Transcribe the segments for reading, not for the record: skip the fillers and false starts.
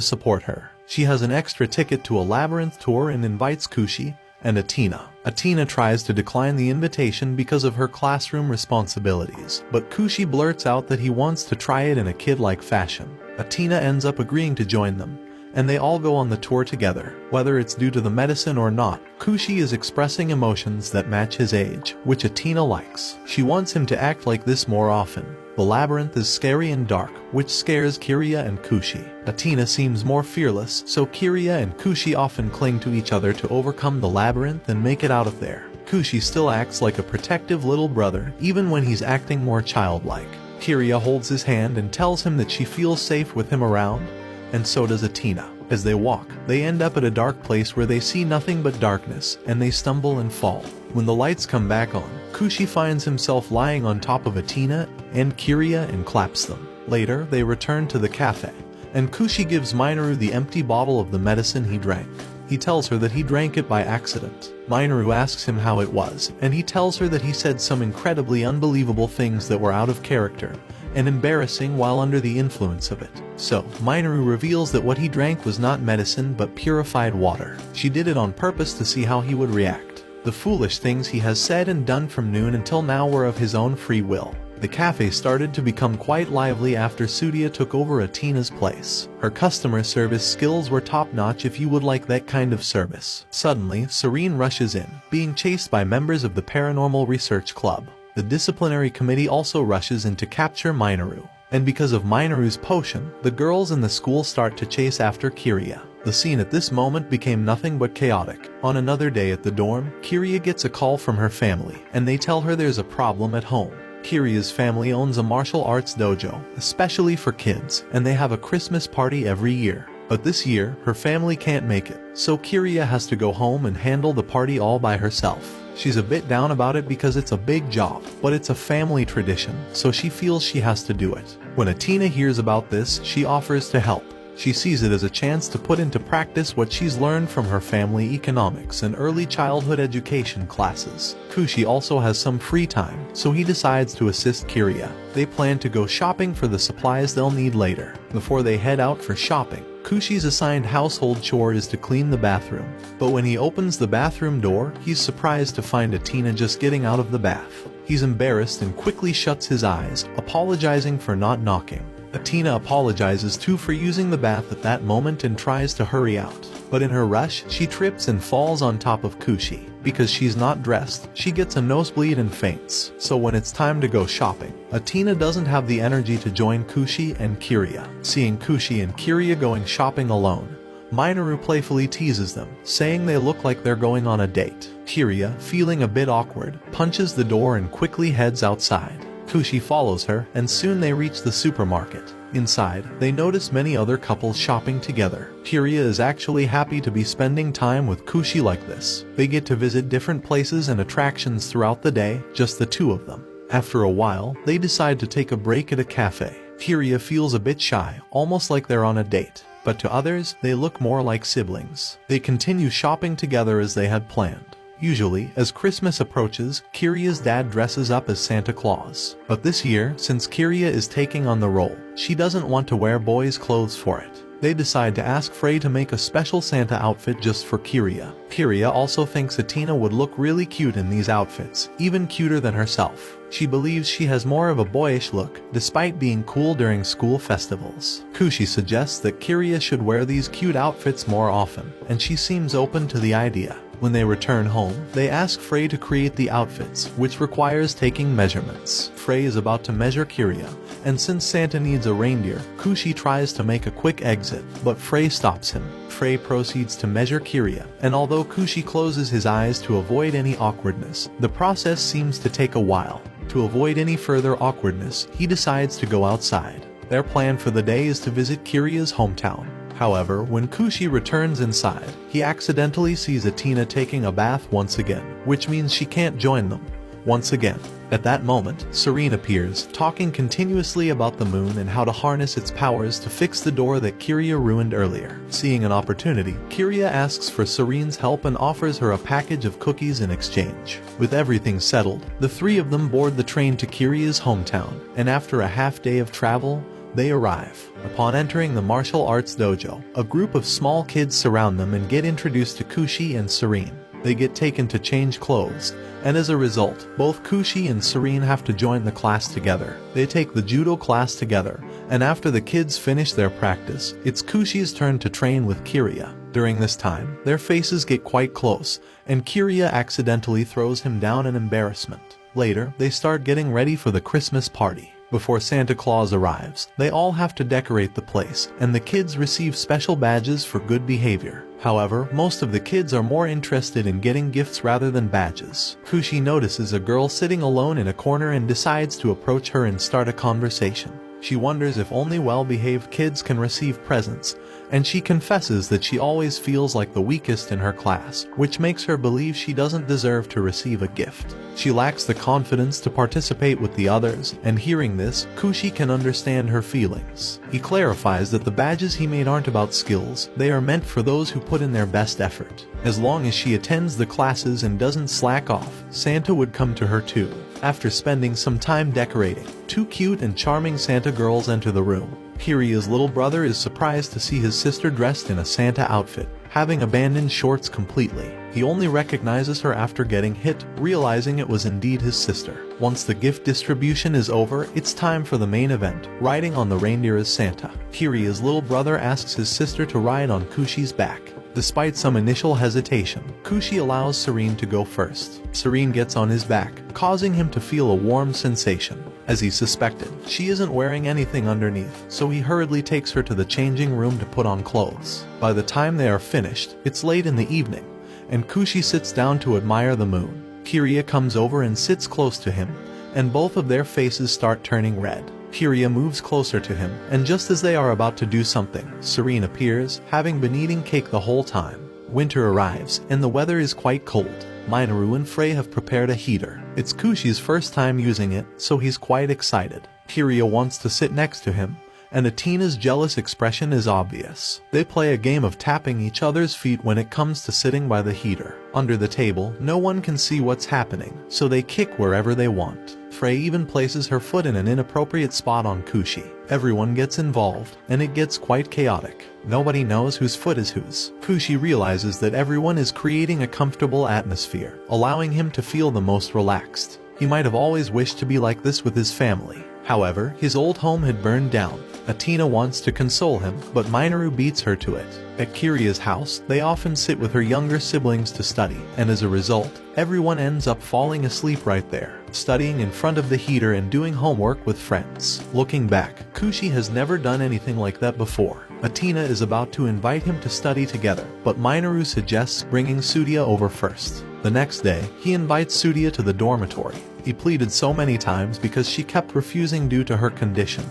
support her. She has an extra ticket to a labyrinth tour and invites Kushi and Atina. Atina tries to decline the invitation because of her classroom responsibilities, but Kushi blurts out that he wants to try it in a kid-like fashion. Atina ends up agreeing to join them, and they all go on the tour together. Whether it's due to the medicine or not, Kushi is expressing emotions that match his age, which Atina likes. She wants him to act like this more often. The labyrinth is scary and dark, which scares Kiria and Kushi. Atina seems more fearless, so Kiria and Kushi often cling to each other to overcome the labyrinth and make it out of there. Kushi still acts like a protective little brother, even when he's acting more childlike. Kiria holds his hand and tells him that she feels safe with him around, and so does Atina. As they walk, they end up at a dark place where they see nothing but darkness, and they stumble and fall. When the lights come back on, Kushi finds himself lying on top of Atina and Kiria and claps them. Later, they return to the cafe, and Kushi gives Minoru the empty bottle of the medicine he drank. He tells her that he drank it by accident. Minoru asks him how it was, and he tells her that he said some incredibly unbelievable things that were out of character and embarrassing while under the influence of it. So, Minoru reveals that what he drank was not medicine but purified water. She did it on purpose to see how he would react. The foolish things he has said and done from noon until now were of his own free will. The cafe started to become quite lively after Sudia took over Atina's place. Her customer service skills were top-notch if you would like that kind of service. Suddenly, Serene rushes in, being chased by members of the Paranormal Research Club. The disciplinary committee also rushes in to capture Minoru. And because of Minoru's potion, the girls in the school start to chase after Kiria. The scene at this moment became nothing but chaotic. On another day at the dorm, Kiria gets a call from her family, and they tell her there's a problem at home. Kiria's family owns a martial arts dojo, especially for kids, and they have a Christmas party every year. But this year, her family can't make it, so Kiria has to go home and handle the party all by herself. She's a bit down about it because it's a big job, but it's a family tradition, so she feels she has to do it. When Atina hears about this, she offers to help. She sees it as a chance to put into practice what she's learned from her family economics and early childhood education classes. Kushi also has some free time, so he decides to assist Kiria. They plan to go shopping for the supplies they'll need later. Before they head out for shopping, Kushi's assigned household chore is to clean the bathroom. But when he opens the bathroom door, he's surprised to find Atina just getting out of the bath. He's embarrassed and quickly shuts his eyes, apologizing for not knocking. Atina apologizes too for using the bath at that moment and tries to hurry out. But in her rush, she trips and falls on top of Kushi. Because she's not dressed, she gets a nosebleed and faints. So when it's time to go shopping, Atina doesn't have the energy to join Kushi and Kiria. Seeing Kushi and Kiria going shopping alone, Minoru playfully teases them, saying they look like they're going on a date. Kiria, feeling a bit awkward, punches the door and quickly heads outside. Kushi follows her, and soon they reach the supermarket. Inside, they notice many other couples shopping together. Kiria is actually happy to be spending time with Kushi like this. They get to visit different places and attractions throughout the day, just the two of them. After a while, they decide to take a break at a cafe. Kiria feels a bit shy, almost like they're on a date. But to others, they look more like siblings. They continue shopping together as they had planned. Usually, as Christmas approaches, Kiria's dad dresses up as Santa Claus. But this year, since Kiria is taking on the role, she doesn't want to wear boys' clothes for it. They decide to ask Frey to make a special Santa outfit just for Kiria. Kiria also thinks Atina would look really cute in these outfits, even cuter than herself. She believes she has more of a boyish look, despite being cool during school festivals. Kushi suggests that Kiria should wear these cute outfits more often, and she seems open to the idea. When they return home, they ask Frey to create the outfits, which requires taking measurements. Frey is about to measure Kiria, and since Santa needs a reindeer, Kushi tries to make a quick exit, but Frey stops him. Frey proceeds to measure Kiria, and although Kushi closes his eyes to avoid any awkwardness, the process seems to take a while. To avoid any further awkwardness, he decides to go outside. Their plan for the day is to visit Kiria's hometown. However, when Kushi returns inside, he accidentally sees Atina taking a bath once again, which means she can't join them. Once again. At that moment, Serene appears, talking continuously about the moon and how to harness its powers to fix the door that Kiria ruined earlier. Seeing an opportunity, Kiria asks for Serene's help and offers her a package of cookies in exchange. With everything settled, the three of them board the train to Kiria's hometown, and after a half day of travel, They arrive. Upon entering the martial arts dojo, a group of small kids surround them and get introduced to Kushi and Serene. They get taken to change clothes, and as a result, both Kushi and Serene have to join the class together. They take the judo class together, and after the kids finish their practice, it's Kushi's turn to train with Kiria. During this time, their faces get quite close, and Kiria accidentally throws him down in embarrassment. Later, they start getting ready for the Christmas party. Before Santa Claus arrives, they all have to decorate the place, and the kids receive special badges for good behavior. However, most of the kids are more interested in getting gifts rather than badges. Kushi notices a girl sitting alone in a corner and decides to approach her and start a conversation. She wonders if only well-behaved kids can receive presents, and she confesses that she always feels like the weakest in her class, which makes her believe she doesn't deserve to receive a gift. She lacks the confidence to participate with the others, and hearing this, Kushi can understand her feelings. He clarifies that the badges he made aren't about skills, they are meant for those who put in their best effort. As long as she attends the classes and doesn't slack off, Santa would come to her too. After spending some time decorating, two cute and charming Santa girls enter the room. Kiria's little brother is surprised to see his sister dressed in a Santa outfit, having abandoned shorts completely. He only recognizes her after getting hit, realizing it was indeed his sister. Once the gift distribution is over, it's time for the main event, riding on the reindeer as Santa. Kiria's little brother asks his sister to ride on Kushi's back. Despite some initial hesitation, Kushi allows Serene to go first. Serene gets on his back, causing him to feel a warm sensation. As he suspected, she isn't wearing anything underneath, so he hurriedly takes her to the changing room to put on clothes. By the time they are finished, it's late in the evening, and Kushi sits down to admire the moon. Kiria comes over and sits close to him, and both of their faces start turning red. Kiria moves closer to him, and just as they are about to do something, Serene appears, having been eating cake the whole time. Winter arrives, and the weather is quite cold. Minoru and Frey have prepared a heater. It's Kushi's first time using it, so he's quite excited. Kiria wants to sit next to him, and Atina's jealous expression is obvious. They play a game of tapping each other's feet when it comes to sitting by the heater. Under the table, no one can see what's happening, so they kick wherever they want. Frey even places her foot in an inappropriate spot on Kushi. Everyone gets involved, and it gets quite chaotic. Nobody knows whose foot is whose. Kushi realizes that everyone is creating a comfortable atmosphere, allowing him to feel the most relaxed. He might have always wished to be like this with his family. However, his old home had burned down. Atina wants to console him, but Minoru beats her to it. At Kiria's house, they often sit with her younger siblings to study, and as a result, everyone ends up falling asleep right there, studying in front of the heater and doing homework with friends. Looking back, Kushi has never done anything like that before. Atina is about to invite him to study together, but Minoru suggests bringing Sudia over first. The next day, he invites Sudia to the dormitory. He pleaded so many times because she kept refusing due to her condition.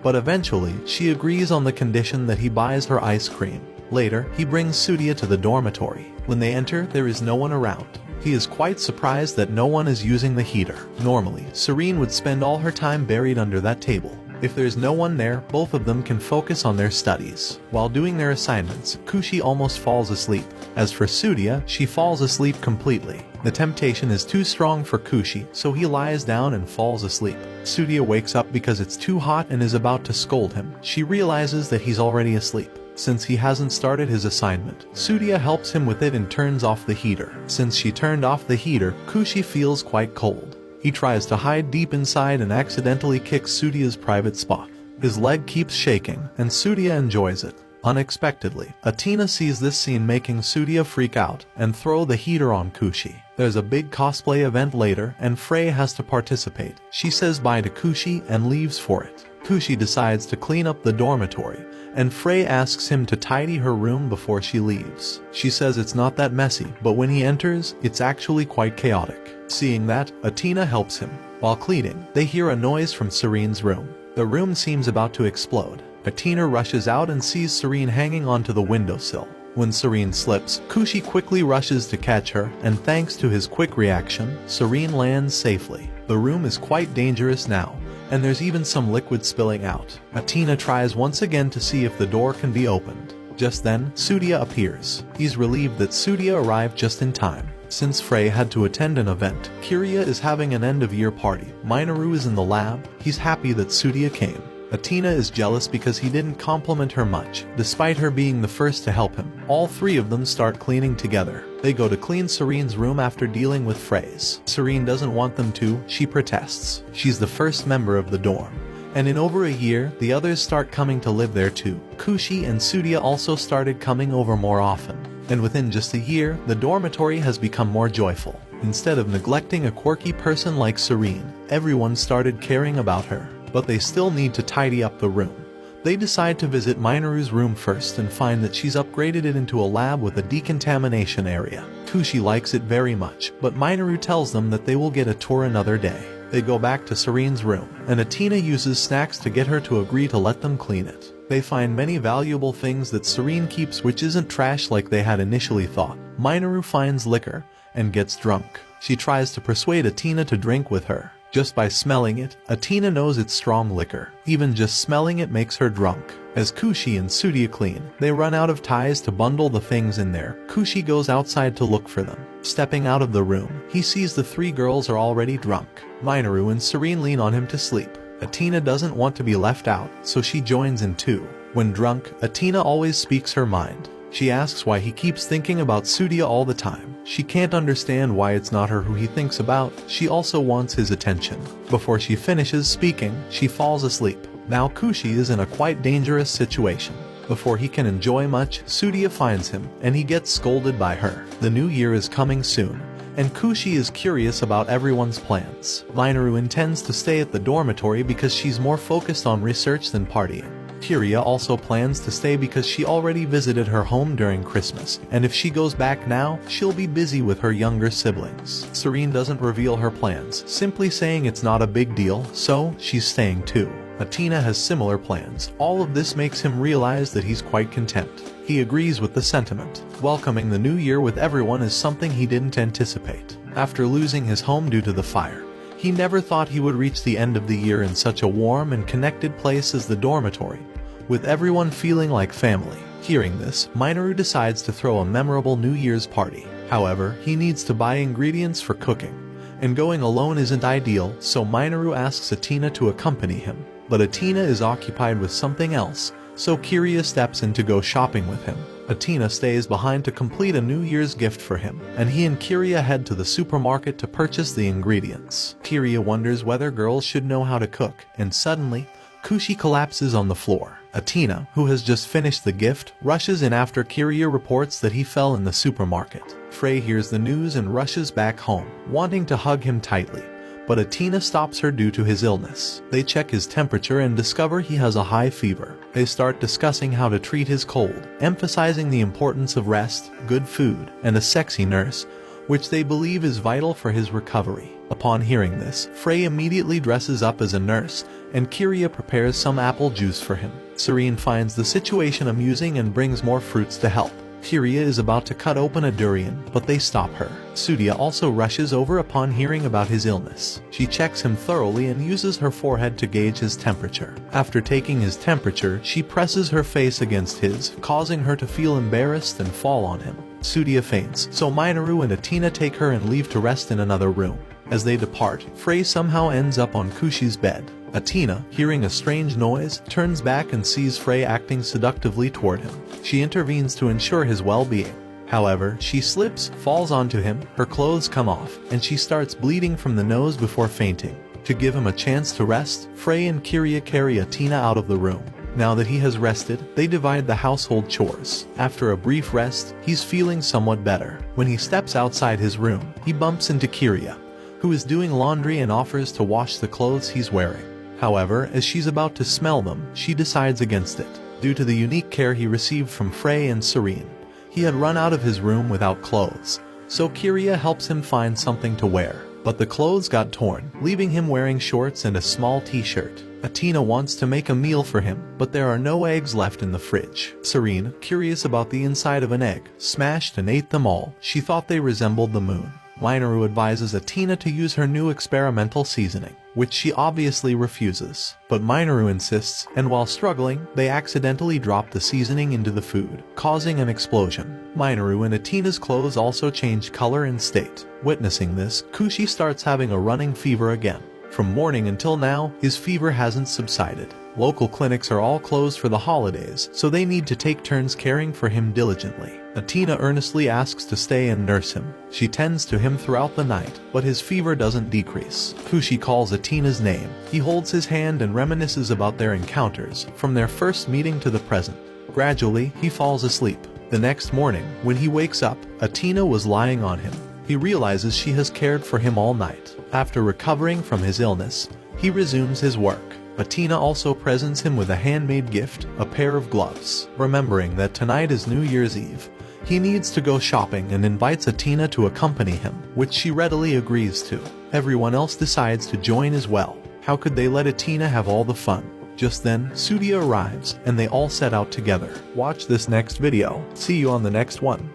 But eventually, she agrees on the condition that he buys her ice cream. Later, he brings Sudia to the dormitory. When they enter, there is no one around. He is quite surprised that no one is using the heater. Normally, Serene would spend all her time buried under that table. If there's no one there, both of them can focus on their studies. While doing their assignments, Kushi almost falls asleep. As for Sudia, she falls asleep completely. The temptation is too strong for Kushi, so he lies down and falls asleep. Sudia wakes up because it's too hot and is about to scold him. She realizes that he's already asleep. Since he hasn't started his assignment, Sudia helps him with it and turns off the heater. Since she turned off the heater, Kushi feels quite cold. He tries to hide deep inside and accidentally kicks Sudia's private spot. His leg keeps shaking, and Sudia enjoys it. Unexpectedly, Atina sees this scene, making Sudia freak out and throw the heater on Kushi. There's a big cosplay event later, and Frey has to participate. She says bye to Kushi and leaves for it. Kushi decides to clean up the dormitory, and Frey asks him to tidy her room before she leaves. She says it's not that messy, but when he enters, it's actually quite chaotic. Seeing that, Atina helps him. While cleaning, they hear a noise from Serene's room. The room seems about to explode. Atina rushes out and sees Serene hanging onto the windowsill. When Serene slips, Kushi quickly rushes to catch her, and thanks to his quick reaction, Serene lands safely. The room is quite dangerous now, and there's even some liquid spilling out. Atina tries once again to see if the door can be opened. Just then, Sudia appears. He's relieved that Sudia arrived just in time. Since Frey had to attend an event, Kiria is having an end-of-year party. Minoru is in the lab. He's happy that Sudia came. Athena is jealous because he didn't compliment her much, despite her being the first to help him. All three of them start cleaning together. They go to clean Serene's room after dealing with Frey's. Serene doesn't want them to, she protests. She's the first member of the dorm. And in over a year, the others start coming to live there too. Kushi and Sudia also started coming over more often. And within just a year, the dormitory has become more joyful. Instead of neglecting a quirky person like Serene, everyone started caring about her. But they still need to tidy up the room. They decide to visit Minoru's room first and find that she's upgraded it into a lab with a decontamination area. Kushi likes it very much, but Minoru tells them that they will get a tour another day. They go back to Serene's room, and Athena uses snacks to get her to agree to let them clean it. They find many valuable things that Serene keeps, which isn't trash like they had initially thought. Minoru finds liquor and gets drunk. She tries to persuade Athena to drink with her. Just by smelling it, Athena knows it's strong liquor. Even just smelling it makes her drunk. As Kushi and Sudia clean, they run out of ties to bundle the things in there. Kushi goes outside to look for them. Stepping out of the room, he sees the three girls are already drunk. Minoru and Serene lean on him to sleep. Athena doesn't want to be left out, so she joins in too. When drunk, Athena always speaks her mind. She asks why he keeps thinking about Sudia all the time. She can't understand why it's not her who he thinks about. She also wants his attention. Before she finishes speaking, she falls asleep. Now Kushi is in a quite dangerous situation. Before he can enjoy much, Sudia finds him, and he gets scolded by her. The new year is coming soon, and Kushi is curious about everyone's plans. Minoru intends to stay at the dormitory because she's more focused on research than partying. Kiria also plans to stay because she already visited her home during Christmas, and if she goes back now, she'll be busy with her younger siblings. Serene doesn't reveal her plans, simply saying it's not a big deal, so she's staying too. Athena has similar plans. All of this makes him realize that he's quite content. He agrees with the sentiment. Welcoming the new year with everyone is something he didn't anticipate. After losing his home due to the fire, he never thought he would reach the end of the year in such a warm and connected place as the dormitory, with everyone feeling like family. Hearing this, Minoru decides to throw a memorable New Year's party. However, he needs to buy ingredients for cooking, and going alone isn't ideal, so Minoru asks Athena to accompany him. But Athena is occupied with something else, so Kiria steps in to go shopping with him. Athena stays behind to complete a New Year's gift for him, and he and Kiria head to the supermarket to purchase the ingredients. Kiria wonders whether girls should know how to cook, and suddenly, Kushi collapses on the floor. Athena, who has just finished the gift, rushes in after Kiria reports that he fell in the supermarket. Frey hears the news and rushes back home, wanting to hug him tightly, but Athena stops her due to his illness. They check his temperature and discover he has a high fever. They start discussing how to treat his cold, emphasizing the importance of rest, good food, and a sexy nurse, which they believe is vital for his recovery. Upon hearing this, Frey immediately dresses up as a nurse, and Kiria prepares some apple juice for him. Serene finds the situation amusing and brings more fruits to help. Kiria is about to cut open a durian, but they stop her. Sudia also rushes over upon hearing about his illness. She checks him thoroughly and uses her forehead to gauge his temperature. After taking his temperature, she presses her face against his, causing her to feel embarrassed and fall on him. Sudia faints, so Minoru and Athena take her and leave to rest in another room. As they depart, Frey somehow ends up on Kushi's bed. Athena, hearing a strange noise, turns back and sees Frey acting seductively toward him. She intervenes to ensure his well-being. However, she slips, falls onto him, her clothes come off, and she starts bleeding from the nose before fainting. To give him a chance to rest, Frey and Kiria carry Athena out of the room. Now that he has rested, they divide the household chores. After a brief rest, he's feeling somewhat better. When he steps outside his room, he bumps into Kiria, who is doing laundry and offers to wash the clothes he's wearing. However, as she's about to smell them, she decides against it. Due to the unique care he received from Frey and Serene, he had run out of his room without clothes, so Kiria helps him find something to wear. But the clothes got torn, leaving him wearing shorts and a small t-shirt. Athena wants to make a meal for him, but there are no eggs left in the fridge. Serene, curious about the inside of an egg, smashed and ate them all. She thought they resembled the moon. Minoru advises Athena to use her new experimental seasoning, which she obviously refuses. But Minoru insists, and while struggling, they accidentally drop the seasoning into the food, causing an explosion. Minoru and Athena's clothes also change color and state. Witnessing this, Kushi starts having a running fever again. From morning until now, his fever hasn't subsided. Local clinics are all closed for the holidays, so they need to take turns caring for him diligently. Atina earnestly asks to stay and nurse him. She tends to him throughout the night, but his fever doesn't decrease. Kushi calls Atina's name. He holds his hand and reminisces about their encounters, from their first meeting to the present. Gradually, he falls asleep. The next morning, when he wakes up, Atina was lying on him. He realizes she has cared for him all night. After recovering from his illness, he resumes his work. Atina also presents him with a handmade gift, a pair of gloves. Remembering that tonight is New Year's Eve, he needs to go shopping and invites Atina to accompany him, which she readily agrees to. Everyone else decides to join as well. How could they let Atina have all the fun? Just then, Sudia arrives, and they all set out together. Watch this next video. See you on the next one.